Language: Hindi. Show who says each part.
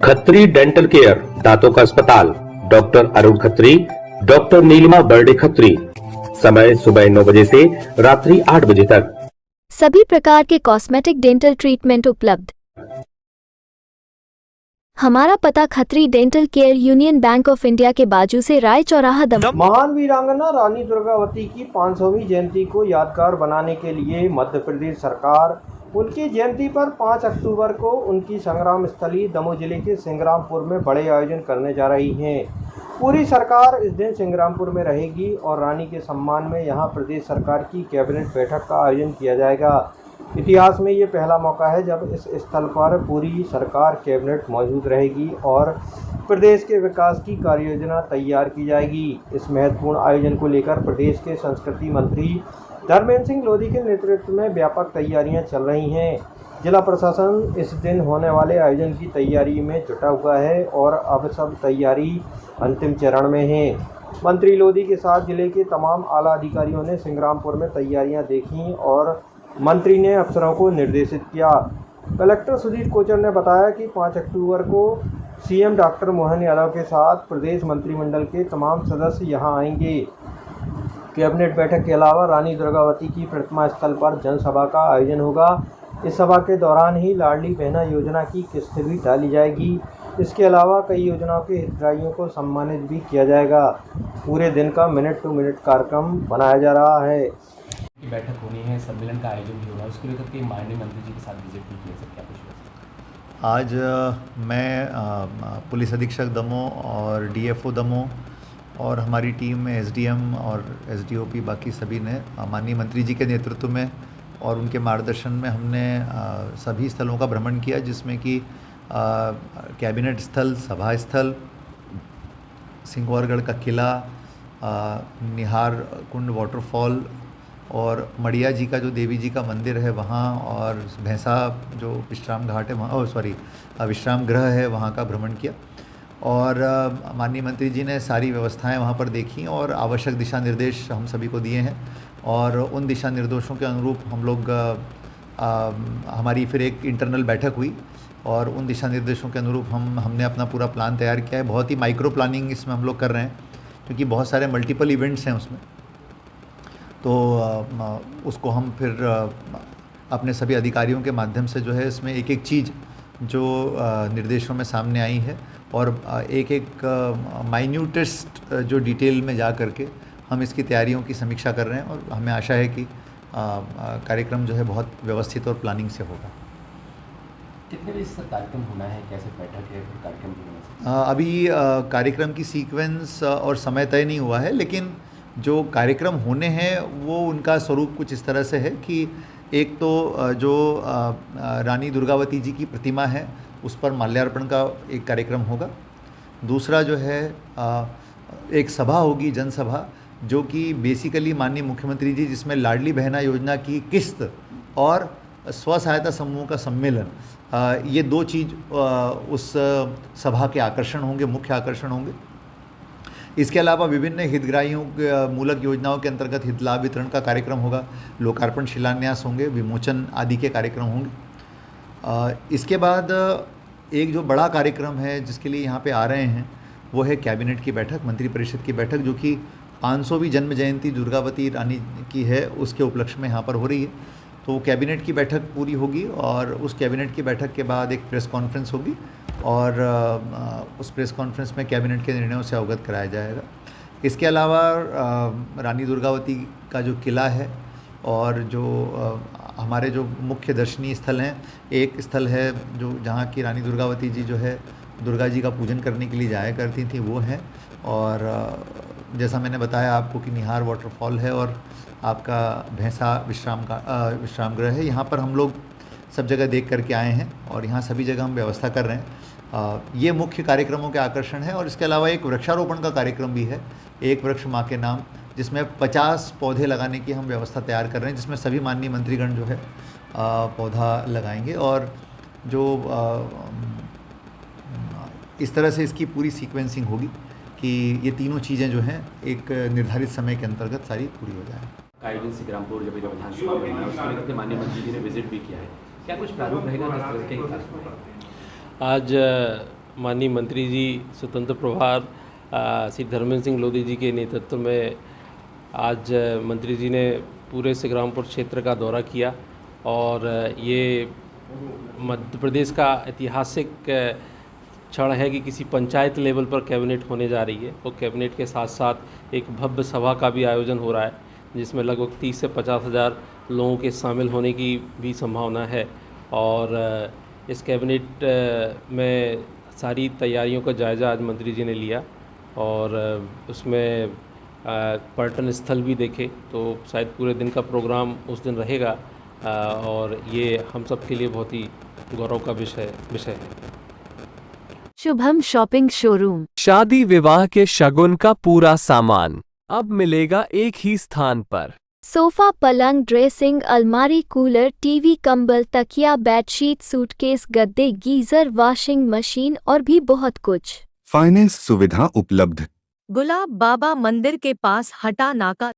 Speaker 1: खत्री डेंटल केयर, दांतों का अस्पताल, डॉक्टर अरुण खत्री, डॉक्टर नीलिमा बर्डे खत्री। समय सुबह 9 बजे से रात्रि 8 बजे तक।
Speaker 2: सभी प्रकार के कॉस्मेटिक डेंटल ट्रीटमेंट उपलब्ध। हमारा पता Khatri dental care, union bank of India के बाजू से, राय चौराहा, दमोह।
Speaker 3: महान वीरांगना रानी दुर्गावती की 500वीं जयंती को यादगार बनाने के लिए मध्य प्रदेश सरकार उनकी जयंती पर 5 अक्टूबर को उनकी संग्राम स्थली दमोह जिले के सिंग्रामपुर में बड़े आयोजन करने जा रही है। पूरी सरकार इस दिन सिंग्रामपुर में रहेगी और रानी के सम्मान में यहां प्रदेश सरकार की कैबिनेट बैठक का आयोजन किया जाएगा। इतिहास में ये पहला मौका है जब इस स्थल पर पूरी सरकार कैबिनेट मौजूद रहेगी और प्रदेश के विकास की कार्ययोजना तैयार की जाएगी। इस महत्वपूर्ण आयोजन को लेकर प्रदेश के संस्कृति मंत्री धर्मेंद्र सिंह लोधी के नेतृत्व में व्यापक तैयारियां चल रही हैं। जिला प्रशासन इस दिन होने वाले आयोजन की तैयारी में जुटा हुआ है और अब सब तैयारी अंतिम चरण में है। मंत्री लोधी के साथ जिले के तमाम आला अधिकारियों ने सिंग्रामपुर में तैयारियां देखी और मंत्री ने अफसरों को निर्देशित किया। कलेक्टर सुधीर कोचर ने बताया कि 5 अक्टूबर को सीएम डॉक्टर मोहन यादव के साथ प्रदेश मंत्रिमंडल के तमाम सदस्य यहां आएंगे। कैबिनेट बैठक के अलावा रानी दुर्गावती की प्रतिमा स्थल पर जनसभा का आयोजन होगा। इस सभा के दौरान ही लाडली बहना योजना की किस्त भी डाली जाएगी। इसके अलावा कई योजनाओं के हितग्राहियों को सम्मानित भी किया जाएगा। पूरे दिन का मिनट टू मिनट कार्यक्रम बनाया जा रहा है।
Speaker 4: की बैठक होनी है, सम्मेलन का आयोजन भी होगा, उसको लेकर के माननीय मंत्री जी के साथ विजिट भी किया सकता है।
Speaker 5: आज मैं पुलिस अधीक्षक दमोह और डीएफओ दमोह और हमारी टीम में एसडीएम और एसडीओपी बाकी सभी ने माननीय मंत्री जी के नेतृत्व में और उनके मार्गदर्शन में हमने सभी स्थलों का भ्रमण किया, जिसमें कि कैबिनेट स्थल, सभा स्थल, सिंगौरगढ़ का किला, निहार कुंड वाटरफॉल और मड़िया जी का जो देवी जी का मंदिर है वहाँ, और भैंसा जो विश्राम घाट है वहाँ, विश्राम गृह है वहाँ का भ्रमण किया। और माननीय मंत्री जी ने सारी व्यवस्थाएं वहाँ पर देखी और आवश्यक दिशा निर्देश हम सभी को दिए हैं और उन दिशा निर्देशों के अनुरूप हम लोग हमारी फिर एक इंटरनल बैठक हुई और उन दिशा निर्देशों के अनुरूप हमने अपना पूरा प्लान तैयार किया है। बहुत ही माइक्रो प्लानिंग इसमें हम लोग कर रहे हैं क्योंकि बहुत सारे मल्टीपल इवेंट्स हैं उसमें, तो उसको हम फिर अपने सभी अधिकारियों के माध्यम से जो है इसमें एक एक चीज़ जो निर्देशों में सामने आई है और एक एक माइन्यूटेस्ट जो डिटेल में जा करके हम इसकी तैयारियों की समीक्षा कर रहे हैं और हमें आशा है कि कार्यक्रम जो है बहुत व्यवस्थित और प्लानिंग से होगा।
Speaker 4: कितने बजे से कार्यक्रम होना है, कैसे बैठक है, कार्यक्रम होना है?
Speaker 5: अभी कार्यक्रम की सीक्वेंस और समय तय नहीं हुआ है, लेकिन जो कार्यक्रम होने हैं वो उनका स्वरूप कुछ इस तरह से है कि एक तो जो रानी दुर्गावती जी की प्रतिमा है उस पर माल्यार्पण का एक कार्यक्रम होगा। दूसरा जो है एक सभा होगी, जनसभा, जो कि बेसिकली माननीय मुख्यमंत्री जी, जिसमें लाडली बहना योजना की किस्त और स्व सहायता समूह का सम्मेलन, ये दो चीज़ उस सभा के आकर्षण होंगे, मुख्य आकर्षण होंगे। इसके अलावा विभिन्न हितग्राहियों मूलक योजनाओं के अंतर्गत हित लाभ वितरण का कार्यक्रम होगा, लोकार्पण, शिलान्यास होंगे, विमोचन आदि के कार्यक्रम होंगे। इसके बाद एक जो बड़ा कार्यक्रम है जिसके लिए यहाँ पे आ रहे हैं वो है कैबिनेट की बैठक, मंत्री परिषद की बैठक, जो कि 500वीं जन्म जयंती दुर्गावती रानी की है उसके उपलक्ष्य में यहाँ पर हो रही है। तो कैबिनेट की बैठक पूरी होगी और उस कैबिनेट की बैठक के बाद एक प्रेस कॉन्फ्रेंस होगी और उस प्रेस कॉन्फ्रेंस में कैबिनेट के निर्णयों से अवगत कराया जाएगा। इसके अलावा रानी दुर्गावती का जो किला है और जो हमारे जो मुख्य दर्शनीय स्थल हैं, एक स्थल है जो जहाँ की रानी दुर्गावती जी जो है दुर्गा जी का पूजन करने के लिए जाया करती थी, वो है। और जैसा मैंने बताया आपको कि निहार वाटरफॉल है और आपका भैंसा विश्राम गृह है। यहाँ पर हम लोग सब जगह देख करके आए हैं और यहाँ सभी जगह हम व्यवस्था कर रहे हैं। ये मुख्य कार्यक्रमों के आकर्षण है और इसके अलावा एक वृक्षारोपण का कार्यक्रम भी है, एक वृक्ष माँ के नाम, जिसमें 50 पौधे लगाने की हम व्यवस्था तैयार कर रहे हैं, जिसमें सभी माननीय मंत्रीगण जो है पौधा लगाएंगे। और जो इस तरह से इसकी पूरी सीक्वेंसिंग होगी कि ये तीनों चीज़ें जो हैं एक निर्धारित समय के अंतर्गत सारी पूरी हो जाए।
Speaker 4: आयोजन सिंग्रामपुर जब विधानसभा में है उसको लेकर के माननीय मंत्री जी ने विजिट भी किया है, क्या कुछ प्रारूप रहेगा, किस तरह के?
Speaker 6: आज माननीय मंत्री जी स्वतंत्र प्रभार श्री धर्मेंद्र सिंह लोधी जी के नेतृत्व में आज मंत्री जी ने पूरे संग्रामपुर क्षेत्र का दौरा किया और ये मध्य प्रदेश का ऐतिहासिक क्षण है कि किसी पंचायत लेवल पर कैबिनेट होने जा रही है और कैबिनेट के साथ साथ एक भव्य सभा का भी आयोजन हो रहा है जिसमें लगभग 30 से 50 हज़ार लोगों के शामिल होने की भी संभावना है। और इस कैबिनेट में सारी तैयारियों का जायज़ा आज मंत्री जी ने लिया और उसमें पर्यटन स्थल भी देखे, तो शायद पूरे दिन का प्रोग्राम उस दिन रहेगा और ये हम सब के लिए बहुत ही गौरव का विषय है।
Speaker 2: Shubham shopping showroom.
Speaker 7: शादी विवाह के शगुन का पूरा सामान अब मिलेगा एक ही स्थान पर।
Speaker 2: सोफा, पलंग, ड्रेसिंग, अलमारी, कूलर, टीवी, कंबल, तकिया, बेडशीट, सूटकेस, गद्दे, गीजर, वॉशिंग मशीन और भी बहुत कुछ।
Speaker 8: फाइनेंस सुविधा उपलब्ध।
Speaker 9: गुलाब बाबा मंदिर के पास हटा नाका।